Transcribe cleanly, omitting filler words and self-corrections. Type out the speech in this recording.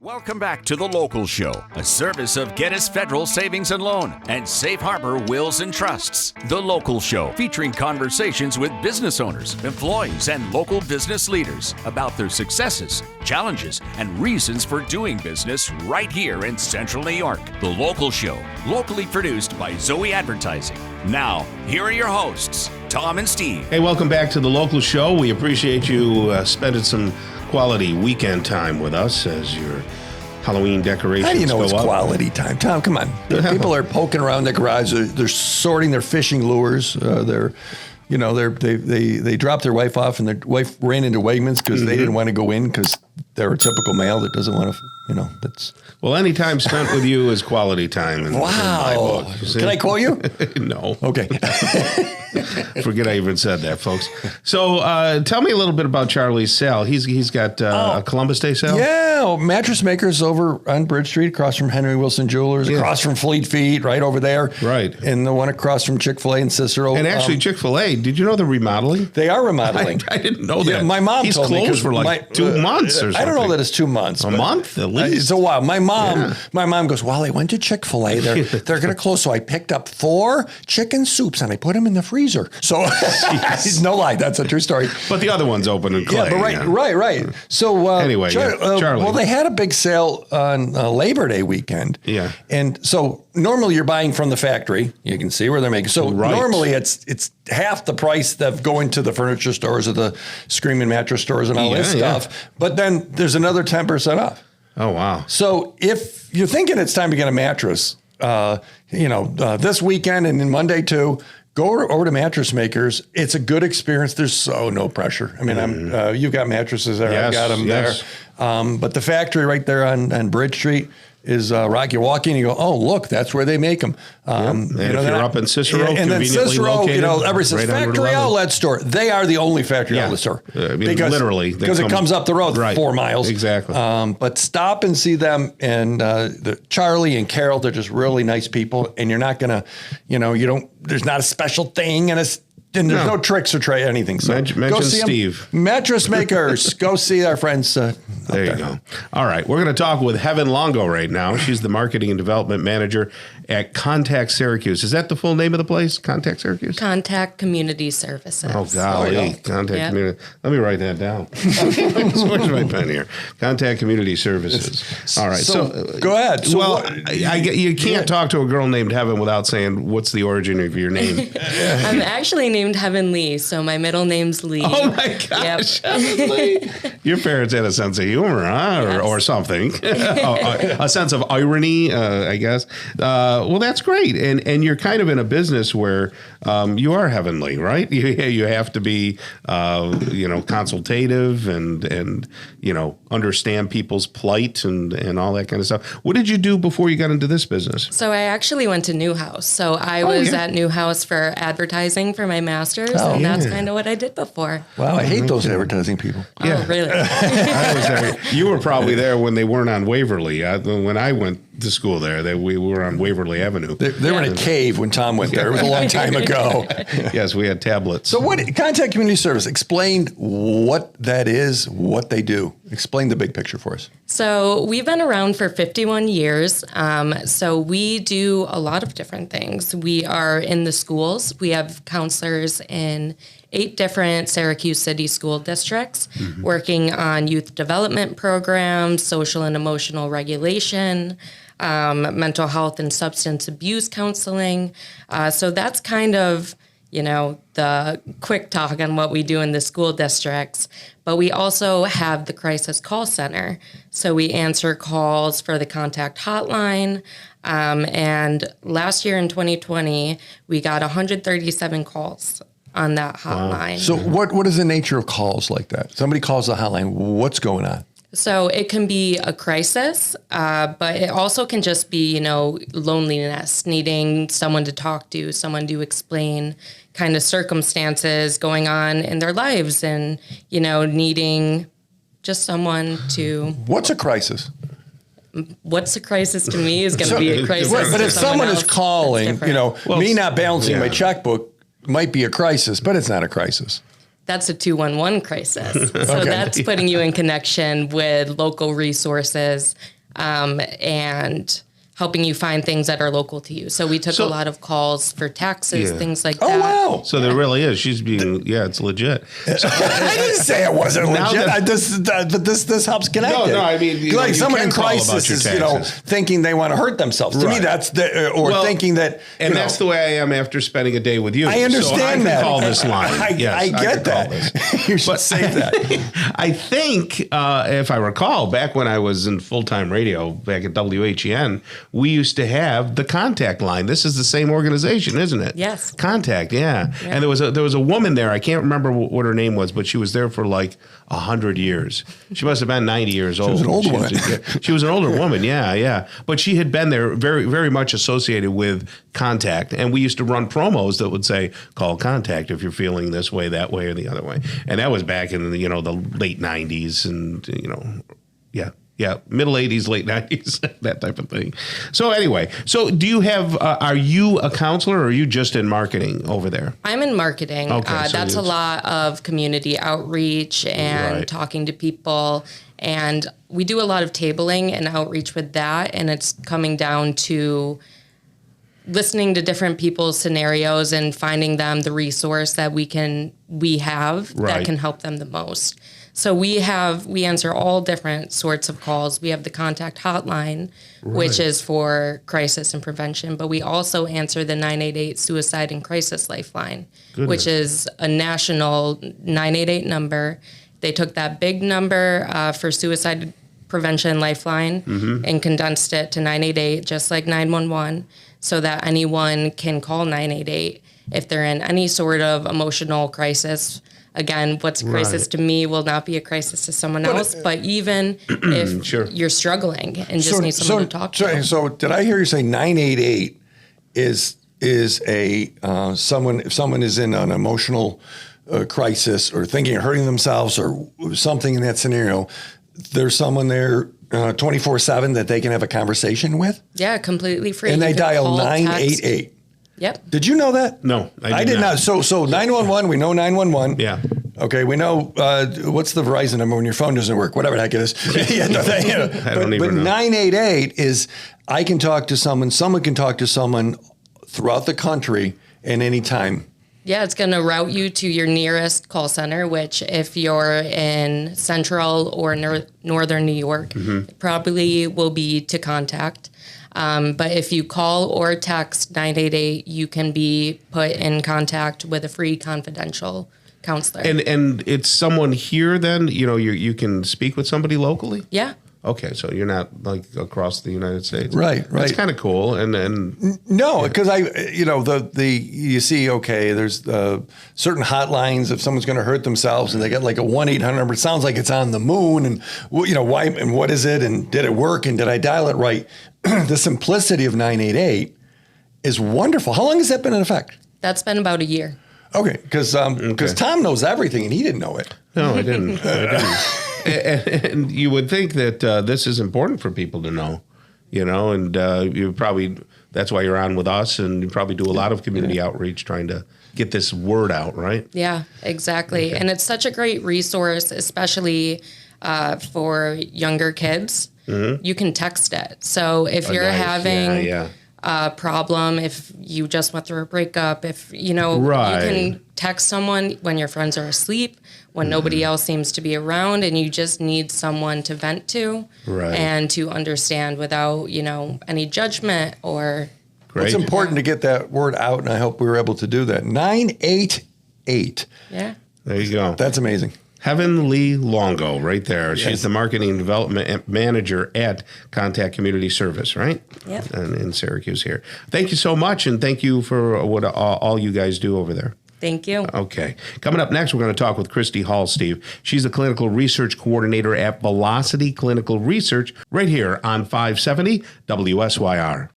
Welcome back to The Local Show, a service of Gettys Federal Savings and Loan and Safe Harbor Wills and Trusts. The Local Show, featuring conversations with business owners, employees, and local business leaders about their successes, challenges, and reasons for doing business right here in Central New York. The Local Show, locally produced by Zoey Advertising. Now, here are your hosts, Tom and Steve. Hey, welcome back to The Local Show. We appreciate you spending some quality weekend time with us as your Halloween decorations go up. How do you know it's quality time? Tom, come on. People are poking around the garage. They're sorting their fishing lures. They dropped their wife off, and their wife ran into Wegmans because they didn't want to go in because they're a typical male that doesn't want to, that's... Well, any time spent with you is quality time in my book. Can I quote you? No. Okay. Forget I even said that, folks. So tell me a little bit about Charlie's sale. He's got a Columbus Day sale? Yeah, mattress makers over on Bridge Street, across from Henry Wilson Jewelers, across from Fleet Feet, right over there. Right. And the one across from Chick-fil-A and Cicero. And actually, Chick-fil-A, did you know they're remodeling? They are remodeling. I didn't know that. Yeah, my mom He's told me. closed for like 2 months or something. I don't know that it's 2 months. A month at least? It's a while. My mom goes, well, I went to Chick-fil-A. They're going to close. So I picked up 4 chicken soups and I put them in the freezer. So no lie. That's a true story. But the other one's open and clay. Yeah, but right. So anyway, Charlie. Well, they had a big sale on Labor Day weekend. Yeah. And so normally you're buying from the factory. You can see where they're making. So normally it's half the price of going to the furniture stores or the Screaming Mattress stores and all this stuff. Yeah. But then there's another 10% off. Oh, wow. So if you're thinking it's time to get a mattress, this weekend and then Monday too, go over to Mattress Makers. It's a good experience. There's no pressure. I mean, you've got mattresses there. Yes, I've got them there. But the factory right there on Bridge Street is rock. You walk in, you go, oh, look, that's where they make them. And if you're up in Cicero, and then Cicero, located, everybody says factory outlet store. They are the only factory outlet store. I mean, literally. Because it comes up the road 4 miles. Exactly. But stop and see them. And Charlie and Carol, they're just really nice people. And you're not going to, there's not a special thing and there's no tricks or anything. So mention Steve. Mattress Makers. Go see our friends. There you go. All right. We're going to talk with Heaven Longo right now. She's the marketing and development manager at Contact Syracuse. Is that the full name of the place? Contact Syracuse? Contact Community Services. Oh, golly. Contact Community. Let me write that down. Where's my pen here? Contact Community Services. All right. So go ahead. So you can't talk to a girl named Heaven without saying, what's the origin of your name? I'm actually named Heaven Lee, so my middle name's Lee. Oh, my gosh. Yep. Heaven Lee. Your parents had a sense of humor, huh? Yes. Or something. A sense of irony, I guess. Well, that's great. And you're kind of in a business where you are heavenly, right? You have to be, consultative and understand people's plight and all that kind of stuff. What did you do before you got into this business? So I actually went to Newhouse. So I was at Newhouse for advertising for my master's, and that's kind of what I did before. Wow, I hate those advertising people. Oh, really? I was there. You were probably there when they weren't on Waverly. When I went to school there, we were on Waverly Avenue. They were in a cave when Tom went there. It was a long time ago. Yes, we had tablets. So Contact Community Service, explain what that is, what they do. Explain the big picture for us. So we've been around for 51 years. So we do a lot of different things. We are in the schools. We have counselors in 8 different Syracuse City school districts working on youth development programs, social and emotional regulation, mental health and substance abuse counseling. So that's kind of, the quick talk on what we do in the school districts. But we also have the crisis call center. So we answer calls for the contact hotline. And last year in 2020, we got 137 calls on that hotline. Wow. So what is the nature of calls like that? Somebody calls the hotline. What's going on? So it can be a crisis, but it also can just be, loneliness, needing someone to talk to, someone to explain kind of circumstances going on in their lives and, needing just someone to... What's a crisis? What's a crisis to me is going to be a crisis. Right, but if someone is calling, me not balancing my checkbook might be a crisis, but it's not a crisis. That's a 211 crisis. So that's putting you in connection with local resources and helping you find things that are local to you. So we took a lot of calls for taxes, things like that. Oh, wow. So there really is. She's being, it's legit. I didn't say it wasn't legit. But this helps connect it. No, I mean, like someone in crisis is, thinking they want to hurt themselves. To me, that's thinking that. And that's the way I am after spending a day with you. I understand that. Call this line. I get that. You should save that. I think, if I recall, back when I was in full-time radio, back at WHEN, we used to have the contact line. This is the same organization, isn't it? Yes. Contact, yeah. And there was a woman there. I can't remember what her name was, but she was there for like 100 years. She must have been 90 years old. She was an older woman. She was an older woman, yeah. But she had been there very, very much associated with contact. And we used to run promos that would say, call contact if you're feeling this way, that way, or the other way. And that was back in the late 90s and, Yeah, middle 80s, late 90s, that type of thing. So anyway, do you have, are you a counselor or are you just in marketing over there? I'm in marketing. Okay, that's a lot of community outreach and talking to people. And we do a lot of tabling and outreach with that. And it's coming down to listening to different people's scenarios and finding them the resource that we have that can help them the most. So we answer all different sorts of calls. We have the contact hotline, which is for crisis and prevention, but we also answer the 988 suicide and crisis lifeline, which is a national 988 number. They took that big number for suicide prevention lifeline and condensed it to 988, just like 911, so that anyone can call 988 if they're in any sort of emotional crisis. Again, what's a crisis to me will not be a crisis to someone else, but even if you're struggling and just need someone to talk to. So did I hear you say 988 is a someone, if someone is in an emotional crisis or thinking of hurting themselves or something in that scenario, there's someone there 24/7 that they can have a conversation with? Yeah, completely free. And they dial 988. Yep. Did you know that? No, I did not. So 911, we know 911. Yeah. Okay, we know what's the Verizon number when your phone doesn't work, whatever the heck it is. I don't even know. 988 is I can talk to someone can talk to someone throughout the country at any time. Yeah, it's going to route you to your nearest call center, which if you're in central or northern New York, it probably will be to contact. But if you call or text 988, you can be put in contact with a free confidential counselor. And it's someone here then, you can speak with somebody locally? Yeah. Okay, so you're not like across the United States, right? That's kind of cool, and no, because you see, there's certain hotlines if someone's going to hurt themselves, and they get like a 1-800 number. It sounds like it's on the moon, and why and what is it, and did it work, and did I dial it right? The simplicity of 988 is wonderful. How long has that been in effect? That's been about a year. Okay, because Tom knows everything, and he didn't know it. No, I didn't. And you would think that this is important for people to know, and you probably, that's why you're on with us, and you probably do a lot of community outreach trying to get this word out, right? Yeah, exactly. Okay. And it's such a great resource, especially for younger kids. You can text it. So if you're having a problem, if you just went through a breakup, if, you can text someone when your friends are asleep, when nobody else seems to be around, and you just need someone to vent to and to understand without, any judgment or... Great. It's important to get that word out, and I hope we were able to do that. 988. Yeah. There you go. That's amazing. Heavenly Longo, right there. Yes. She's the marketing and development manager at Contact Community Service, right? Yep. In Syracuse here. Thank you so much, and thank you for what all you guys do over there. Thank you. Okay. Coming up next, we're going to talk with Christy Hall, Steve. She's the clinical research coordinator at Velocity Clinical Research right here on 570 WSYR.